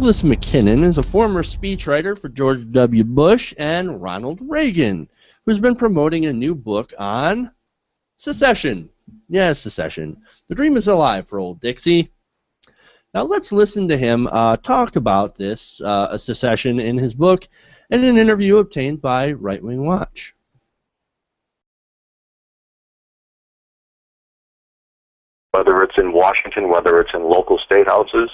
Douglas MacKinnon is a former speechwriter for George W. Bush and Ronald Reagan, who's been promoting a new book on secession. Yes, secession. The dream is alive for old Dixie. Now let's listen to him talk about this secession in his book and an interview obtained by Right Wing Watch. Whether it's in Washington, whether it's in local state houses,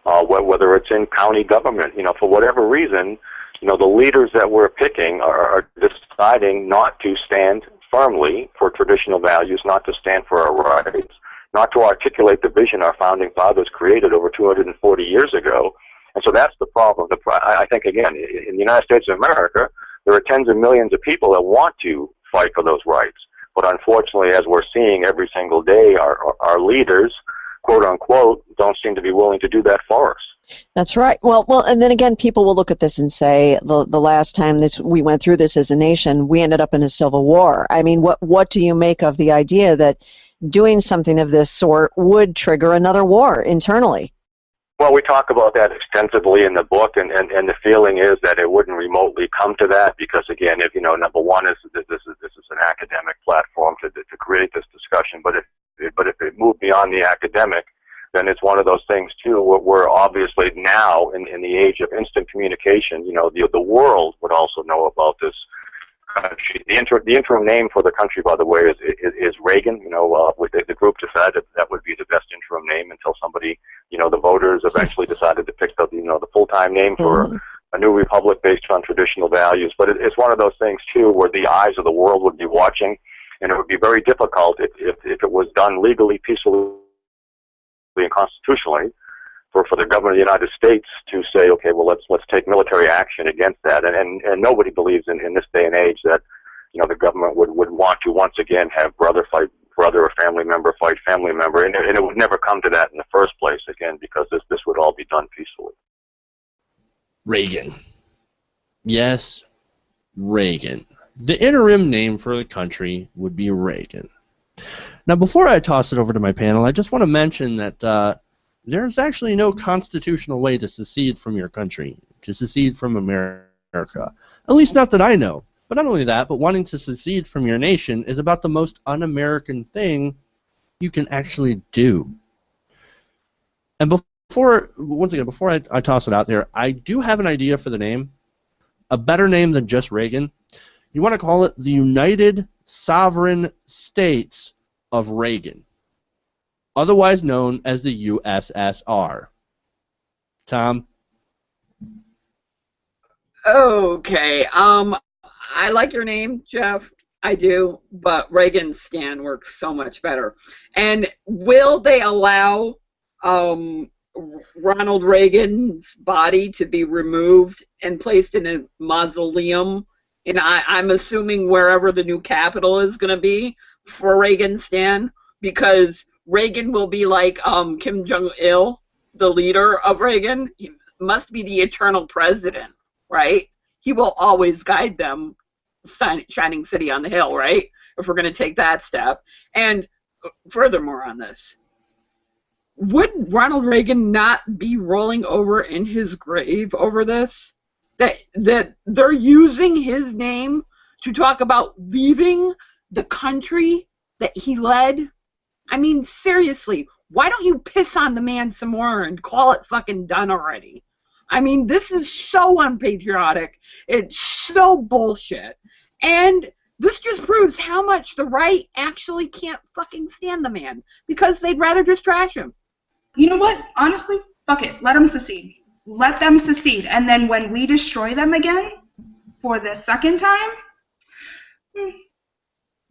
whether it's in county government, for whatever reason, the leaders that we're picking are deciding not to stand firmly for traditional values, not to stand for our rights, not to articulate the vision our founding fathers created over 240 years ago. And so that's the problem. I think, again, in the United States of America, there are tens of millions of people that want to fight for those rights. But unfortunately, as we're seeing every single day, our leaders, quote unquote, don't seem to be willing to do that for us. That's right. Well, and then again, people will look at this and say, the last time we went through this as a nation, we ended up in a civil war. I mean, what do you make of the idea that doing something of this sort would trigger another war internally? Well, we talk about that extensively in the book, and the feeling is that it wouldn't remotely come to that because, again, if number one is this is an academic platform to create this discussion, but if it moved beyond the academic, then it's one of those things too. We're obviously now in the age of instant communication. The world would also know about this country. The interim name for the country, by the way, is Reagan. The group decided that would be the best interim name until somebody, the voters eventually decided to pick the full-time name for a new republic based on traditional values. But it's one of those things too, where the eyes of the world would be watching, and it would be very difficult if it was done legally, peacefully, and constitutionally for the government of the United States to say, okay, well, let's take military action against that. And nobody believes in this day and age that, the government would want to once again have brother fight brother or family member fight family member. And it would never come to that in the first place, again, because this would all be done peacefully. Reagan. Yes, Reagan. The interim name for the country would be Reagan. Now, before I toss it over to my panel, I just want to mention that there's actually no constitutional way to secede from your country, to secede from America. At least not that I know. But not only that, but wanting to secede from your nation is about the most un-American thing you can actually do. And before I toss it out there, I do have an idea for the name, a better name than just Reagan. You want to call it the United Sovereign States of Reagan, otherwise known as the USSR. Tom? Okay, I like your name, Jeff. I do, but Reagan Stan works so much better. And will they allow Ronald Reagan's body to be removed and placed in a mausoleum? And I'm assuming wherever the new capital is going to be for Reagan Stan, because Reagan will be like Kim Jong-il, the leader of Reagan. He must be the eternal president, right? He will always guide them, shining city on the hill, right? If we're going to take that step. And furthermore on this, would Ronald Reagan not be rolling over in his grave over this? That they're using his name to talk about leaving the country that he led? I mean, seriously, why don't you piss on the man some more and call it fucking done already? I mean, this is so unpatriotic. It's so bullshit. And this just proves how much the right actually can't fucking stand the man, because they'd rather just trash him. You know what? Honestly, fuck it. Let them secede. Let them secede. And then when we destroy them again for the second time,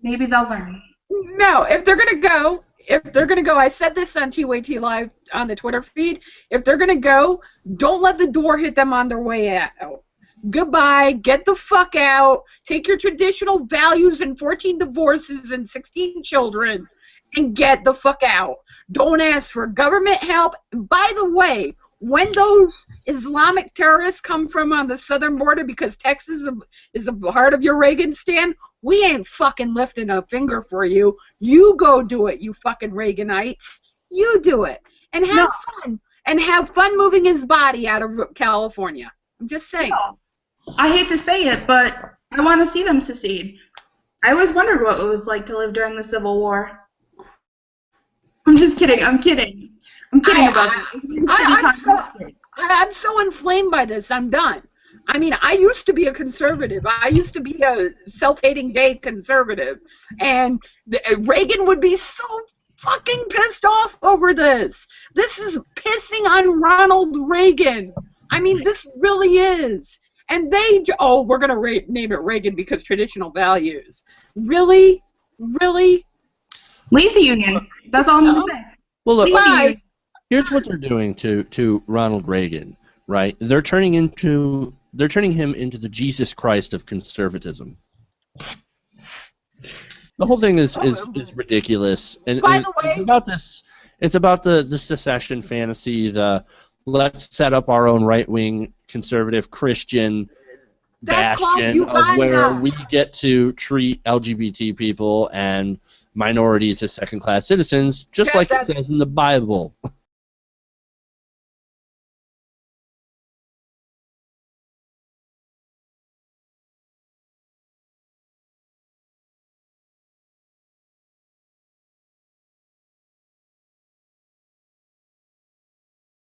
maybe they'll learn. No, if they're going to go, I said this on TYT Live on the Twitter feed, if they're going to go, don't let the door hit them on their way out. Goodbye, get the fuck out, take your traditional values and 14 divorces and 16 children, and get the fuck out. Don't ask for government help. By the way, when those Islamic terrorists come from on the southern border, because Texas is a part of your Reagan stand, we ain't fucking lifting a finger for you. You go do it, you fucking Reaganites. You do it. And have fun. and have fun moving his body out of California. I'm just saying. No. I hate to say it, but I want to see them secede. I always wondered what it was like to live during the Civil War. I'm just kidding. I'm kidding. I'm kidding about it. I'm so inflamed by this. I'm done. I mean, I used to be a conservative. I used to be a self-hating gay conservative. And Reagan would be so fucking pissed off over this. This is pissing on Ronald Reagan. I mean, this really is. And we're going to name it Reagan because traditional values. Really? Really? Leave the Union. That's all I'm going to say. Well, look, here's what they're doing to Ronald Reagan, right? They're turning him into the Jesus Christ of conservatism. The whole thing is ridiculous, and it's about this. It's about the secession fantasy. Let's set up our own right-wing conservative Christian bastion of where we get to treat LGBT people and minorities as second-class citizens, just like it says in the Bible.